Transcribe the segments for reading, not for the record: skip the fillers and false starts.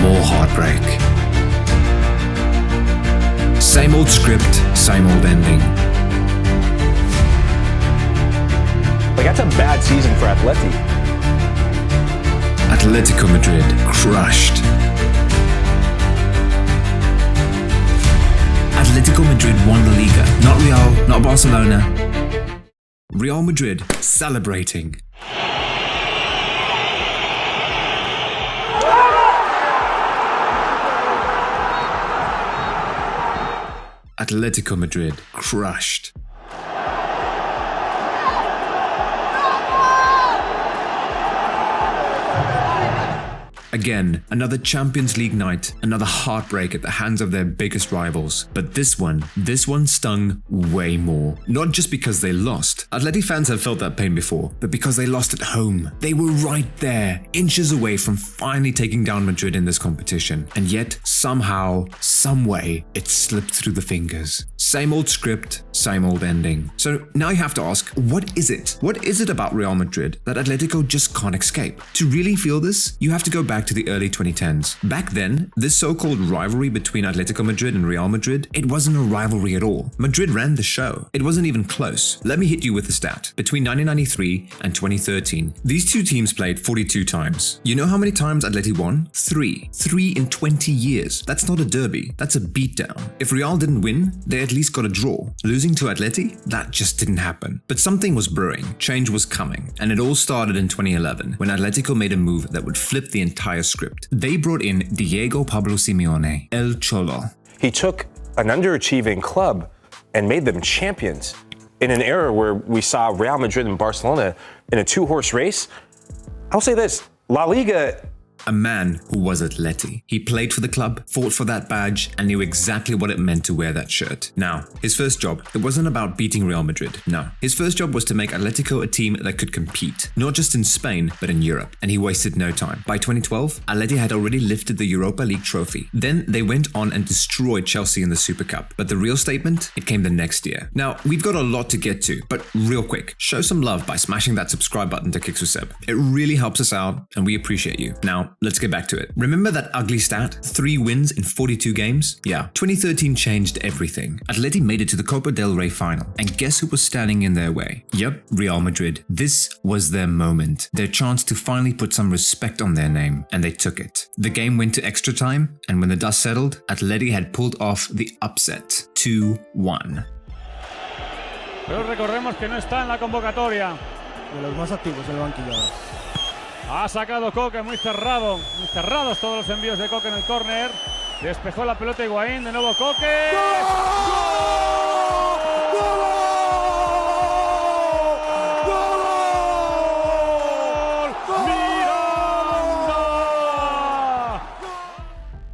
more heartbreak. Same old script, same old ending. Like, that's a bad season for Atleti. Atlético Madrid crushed. Atlético Madrid won La Liga, not Real, not Barcelona. Real Madrid celebrating. Atlético Madrid crushed. Again, another Champions League night, another heartbreak at the hands of their biggest rivals. But this one stung way more. Not just because they lost. Atleti fans have felt that pain before, but because they lost at home. They were right there, inches away from finally taking down Madrid in this competition. And yet, somehow, someway, it slipped through the fingers. Same old script, same old ending. So now you have to ask, what is it? What is it about Real Madrid that Atletico just can't escape? To really feel this, you have to go back to the early 2010s. Back then, this so-called rivalry between Atletico Madrid and Real Madrid, it wasn't a rivalry at all. Madrid ran the show. It wasn't even close. Let me hit you with a stat. Between 1993 and 2013, these two teams played 42 times. You know how many times Atleti won? 3. 3 in 20 years. That's not a derby. That's a beatdown. If Real didn't win, they at least got a draw. Losing to Atleti? That just didn't happen. But something was brewing. Change was coming. And it all started in 2011, when Atletico made a move that would flip the entire script. They brought in Diego Pablo Simeone, El Cholo. He took an underachieving club and made them champions in an era where we saw Real Madrid and Barcelona in a two-horse race. I'll say this, La Liga... A man who was Atleti. He played for the club, fought for that badge, and knew exactly what it meant to wear that shirt. Now, his first job, it wasn't about beating Real Madrid. No. His first job was to make Atletico a team that could compete, not just in Spain, but in Europe. And he wasted no time. By 2012, Atleti had already lifted the Europa League trophy. Then they went on and destroyed Chelsea in the Super Cup. But the real statement, it came the next year. Now, we've got a lot to get to, but real quick, show some love by smashing that subscribe button to Kixuseb. It really helps us out, and we appreciate you. Now, let's get back to it. Remember that ugly stat? 3 wins in 42 games? Yeah, 2013 changed everything. Atleti made it to the Copa del Rey final, and guess who was standing in their way? Yep, Real Madrid. This was their moment, their chance to finally put some respect on their name, and they took it. The game went to extra time, and when the dust settled, Atleti had pulled off the upset, 2-1. Pero recordemos que no está en la convocatoria. De los más activos en el banquillo. Ha sacado Coque, muy cerrados todos los envíos de Coque en el córner. Despejó la pelota Higuaín, de nuevo Coque. ¡Gol!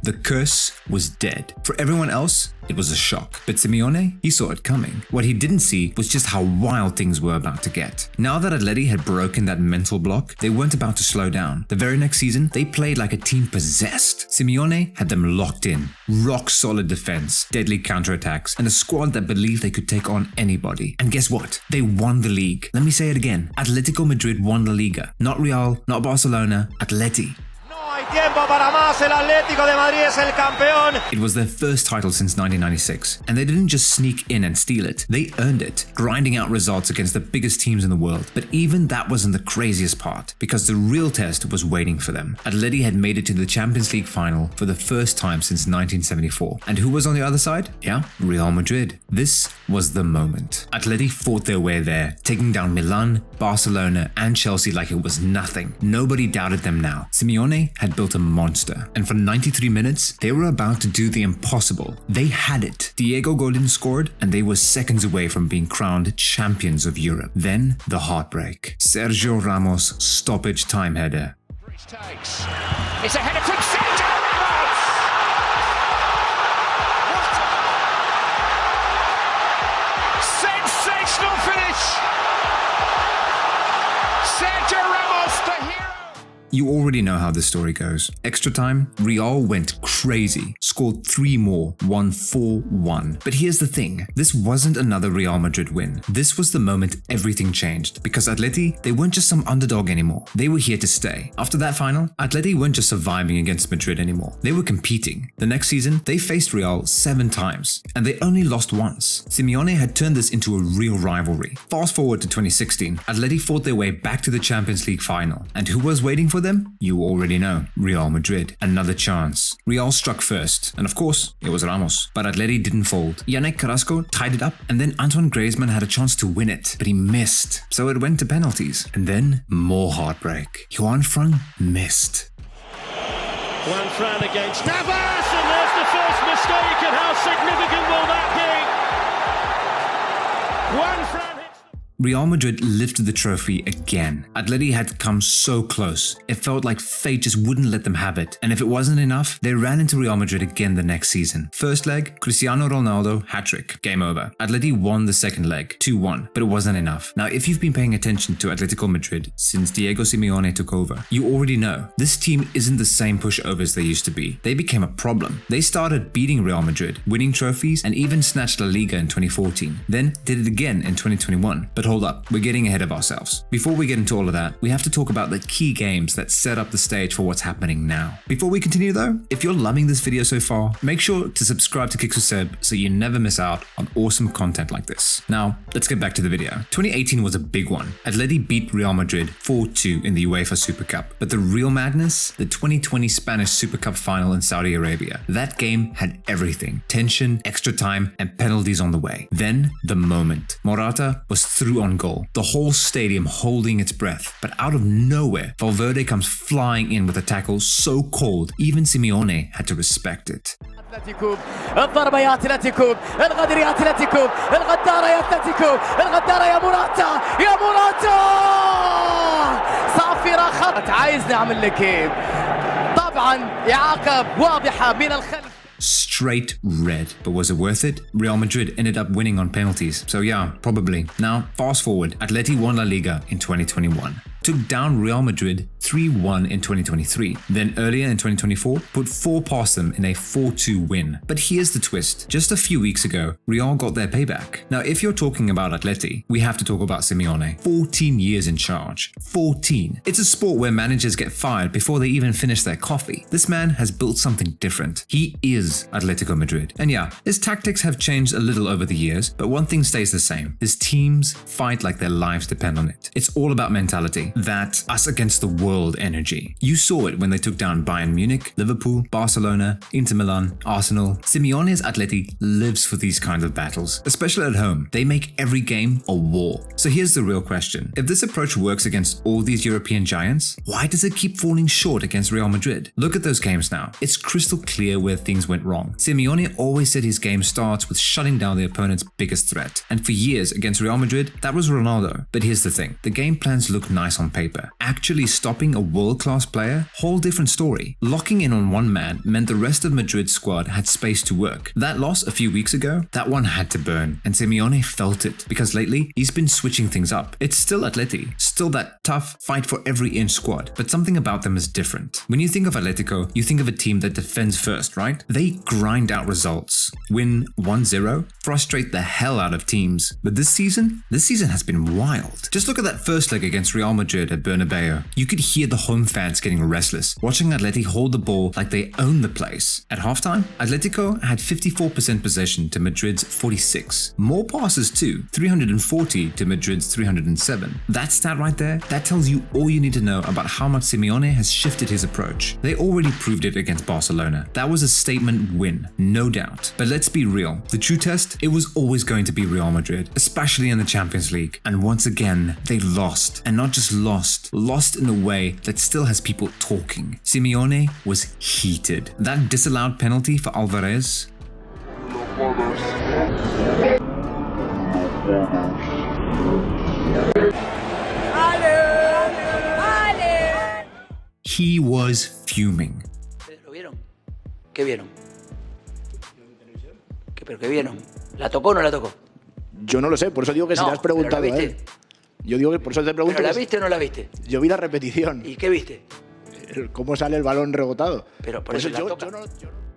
The curse was dead. For everyone else, it was a shock. But Simeone, he saw it coming. What he didn't see was just how wild things were about to get. Now that Atleti had broken that mental block, they weren't about to slow down. The very next season, they played like a team possessed. Simeone had them locked in. Rock-solid defense, deadly counterattacks, and a squad that believed they could take on anybody. And guess what? They won the league. Let me say it again. Atletico Madrid won La Liga. Not Real, not Barcelona, Atleti. Tiempo para más, el Atlético de Madrid es el campeón. It was their first title since 1996, and they didn't just sneak in and steal it, they earned it, grinding out results against the biggest teams in the world. But even that wasn't the craziest part, because the real test was waiting for them. Atleti had made it to the Champions League final for the first time since 1974. And who was on the other side? Yeah, Real Madrid. This was the moment. Atleti fought their way there, taking down Milan, Barcelona, and Chelsea like it was nothing. Nobody doubted them now. Simeone had built a monster, and for 93 minutes, they were about to do the impossible. They had it. Diego Godin scored, and they were seconds away from being crowned champions of Europe. Then, the heartbreak. Sergio Ramos' stoppage time header. It's a header from Sergio Ramos! Sensational finish! Sergio Ramos, the hero! You already know how this story goes. Extra time, Real went crazy, scored 3 more, won 4-1. But here's the thing, this wasn't another Real Madrid win. This was the moment everything changed, because Atleti, they weren't just some underdog anymore. They were here to stay. After that final, Atleti weren't just surviving against Madrid anymore. They were competing. The next season, they faced Real 7 times, and they only lost once. Simeone had turned this into a real rivalry. Fast forward to 2016, Atleti fought their way back to the Champions League final. And who was waiting for them? You already know. Real Madrid. Another chance. Real struck first, and of course, it was Ramos. But Atleti didn't fold. Yannick Carrasco tied it up, and then Antoine Griezmann had a chance to win it, but he missed. So it went to penalties. And then, more heartbreak. Juan Fran missed. Juan Fran against Navas, and there's the first mistake, and how significant will that be? Juan Fran. Real Madrid lifted the trophy again. Atleti had come so close. It felt like fate just wouldn't let them have it. And if it wasn't enough, they ran into Real Madrid again the next season. First leg, Cristiano Ronaldo, hat-trick. Game over. Atleti won the second leg, 2-1, but it wasn't enough. Now, if you've been paying attention to Atlético Madrid since Diego Simeone took over, you already know this team isn't the same pushovers they used to be. They became a problem. They started beating Real Madrid, winning trophies, and even snatched La Liga in 2014. Then did it again in 2021. But hold up, we're getting ahead of ourselves. Before we get into all of that, we have to talk about the key games that set up the stage for what's happening now. Before we continue though, if you're loving this video so far, make sure to subscribe to Kicks with Seb so you never miss out on awesome content like this. Now, let's get back to the video. 2018 was a big one. Atleti beat Real Madrid 4-2 in the UEFA Super Cup. But the real madness, the 2020 Spanish Super Cup final in Saudi Arabia. That game had everything. Tension, extra time, and penalties on the way. Then, the moment. Morata was through on goal. The whole stadium holding its breath. But out of nowhere, Valverde comes flying in with a tackle so cold, even Simeone had to respect it. أتلتيكو الضربة يا أتلتيكو الغدر يا أتلتيكو الغدارة يا أتلتيكو الغدارة يا موراتا يا موراتا صافرة خط عايز نعمل لك إيه طبعا إعاقة واضحة من الخلف. Straight red. But was it worth it? Real Madrid ended up winning on penalties. So yeah, probably. Now, fast forward. Atleti won La Liga in 2021. Took down Real Madrid 3-1 in 2023. Then earlier in 2024, put 4 past them in a 4-2 win. But here's the twist. Just a few weeks ago, Real got their payback. Now, if you're talking about Atleti, we have to talk about Simeone. 14 years in charge. 14. It's a sport where managers get fired before they even finish their coffee. This man has built something different. He is Atlético Madrid. And yeah, his tactics have changed a little over the years, but one thing stays the same. His teams fight like their lives depend on it. It's all about mentality. That us against the world energy. You saw it when they took down Bayern Munich, Liverpool, Barcelona, Inter Milan, Arsenal. Simeone's Atleti lives for these kinds of battles, especially at home. They make every game a war. So here's the real question. If this approach works against all these European giants, why does it keep falling short against Real Madrid? Look at those games now. It's crystal clear where things went wrong. Simeone always said his game starts with shutting down the opponent's biggest threat. And for years against Real Madrid, that was Ronaldo. But here's the thing. The game plans look nice on paper. Actually stopping a world-class player? Whole different story. Locking in on one man meant the rest of Madrid's squad had space to work. That loss a few weeks ago, that one had to burn. And Simeone felt it, because lately, he's been switching things up. It's still Atleti, still that tough, fight for every inch squad, but something about them is different. When you think of Atletico, you think of a team that defends first, right? They grind out results. Win 1-0, frustrate the hell out of teams. But this season has been wild. Just look at that first leg against Real Madrid at Bernabeu. You could hear the home fans getting restless, watching Atleti hold the ball like they own the place. At halftime, Atletico had 54% possession to Madrid's 46. More passes too, 340 to Madrid's 307. That stat right there, that tells you all you need to know about how much Simeone has shifted his approach. They already proved it against Barcelona. That was a statement win, no doubt. But let's be real, the true test, it was always going to be Real Madrid, especially in the Champions League. And once again, they lost. And not just lost in a way that still has people talking. Simeone was heated. That disallowed penalty for Alvarez. He was fuming. ¿Lo vieron? ¿Qué vieron? ¿Pero qué vieron? ¿La tocó o no la tocó? Yo no lo sé, por eso digo que si le has preguntado a él. Yo digo que por eso te pregunto. ¿Pero la viste o no la viste? Yo vi la repetición. ¿Y qué viste? cómo sale el balón rebotado. Pero por eso la toca.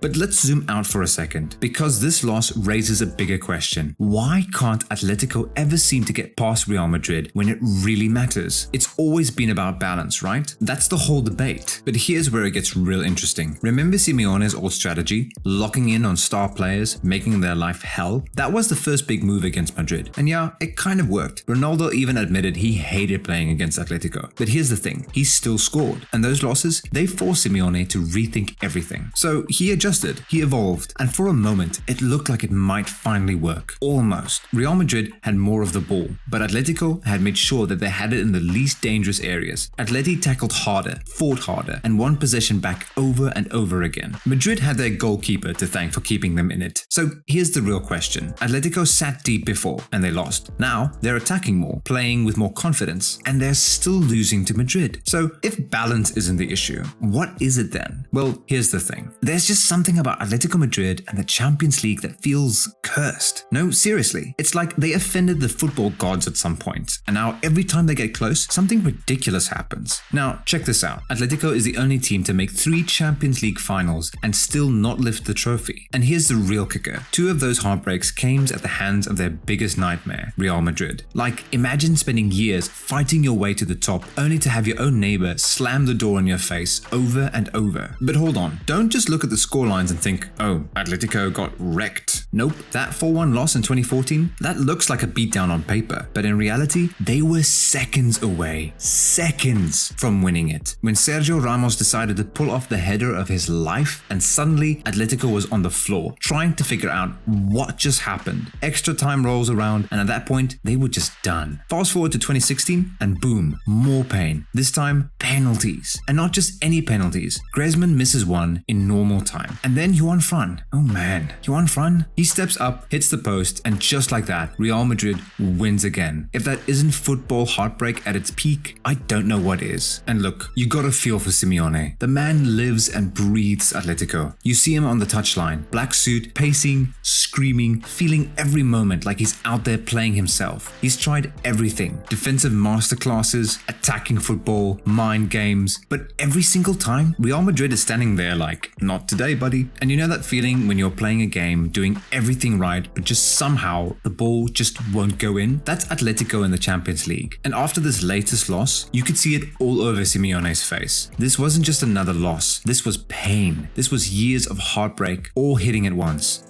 But let's zoom out for a second, because this loss raises a bigger question. Why can't Atletico ever seem to get past Real Madrid when it really matters? It's always been about balance, right? That's the whole debate. But here's where it gets real interesting. Remember Simeone's old strategy? Locking in on star players, making their life hell? That was the first big move against Madrid. And yeah, it kind of worked. Ronaldo even admitted he hated playing against Atletico. But here's the thing, he still scored. And those losses, they forced Simeone to rethink everything. So he adjusted. He evolved, and for a moment, it looked like it might finally work. Almost. Real Madrid had more of the ball, but Atletico had made sure that they had it in the least dangerous areas. Atleti tackled harder, fought harder, and won possession back over and over again. Madrid had their goalkeeper to thank for keeping them in it. So here's the real question. Atletico sat deep before, and they lost. Now, they're attacking more, playing with more confidence, and they're still losing to Madrid. So if balance isn't the issue, what is it then? Well, here's the thing. There's just something about Atletico Madrid and the Champions League that feels cursed. No, seriously. It's like they offended the football gods at some point, and now every time they get close, something ridiculous happens. Now, check this out. Atletico is the only team to make 3 Champions League finals and still not lift the trophy. And here's the real kicker. 2 of those heartbreaks came at the hands of their biggest nightmare, Real Madrid. Like, imagine spending years fighting your way to the top only to have your own neighbor slam the door in your face over and over. But hold on, don't just look at the scorelines and think, oh, Atletico got wrecked. Nope, that 4-1 loss in 2014, that looks like a beatdown on paper, but in reality, they were seconds away, seconds from winning it. When Sergio Ramos decided to pull off the header of his life, and suddenly Atletico was on the floor, trying to figure out what just happened. Extra time rolls around, and at that point, they were just done. Fast forward to 2016, and boom, more pain. This time, penalties. And not just any penalties. Griezmann misses one in normal time. And then Juan Fran. Oh man, Juan Fran? He steps up, hits the post, and just like that, Real Madrid wins again. If that isn't football heartbreak at its peak, I don't know what is. And look, you gotta feel for Simeone. The man lives and breathes Atletico. You see him on the touchline, black suit, pacing, screaming, feeling every moment like he's out there playing himself. He's tried everything. Defensive masterclasses, attacking football, mind games, but every single time, Real Madrid is standing there like, not today, buddy. And you know that feeling when you're playing a game, doing everything right, but just somehow the ball just won't go in? That's Atletico in the Champions League. And after this latest loss, you could see it all over Simeone's face. This wasn't just another loss. This was pain. This was years of heartbreak, all hitting at once.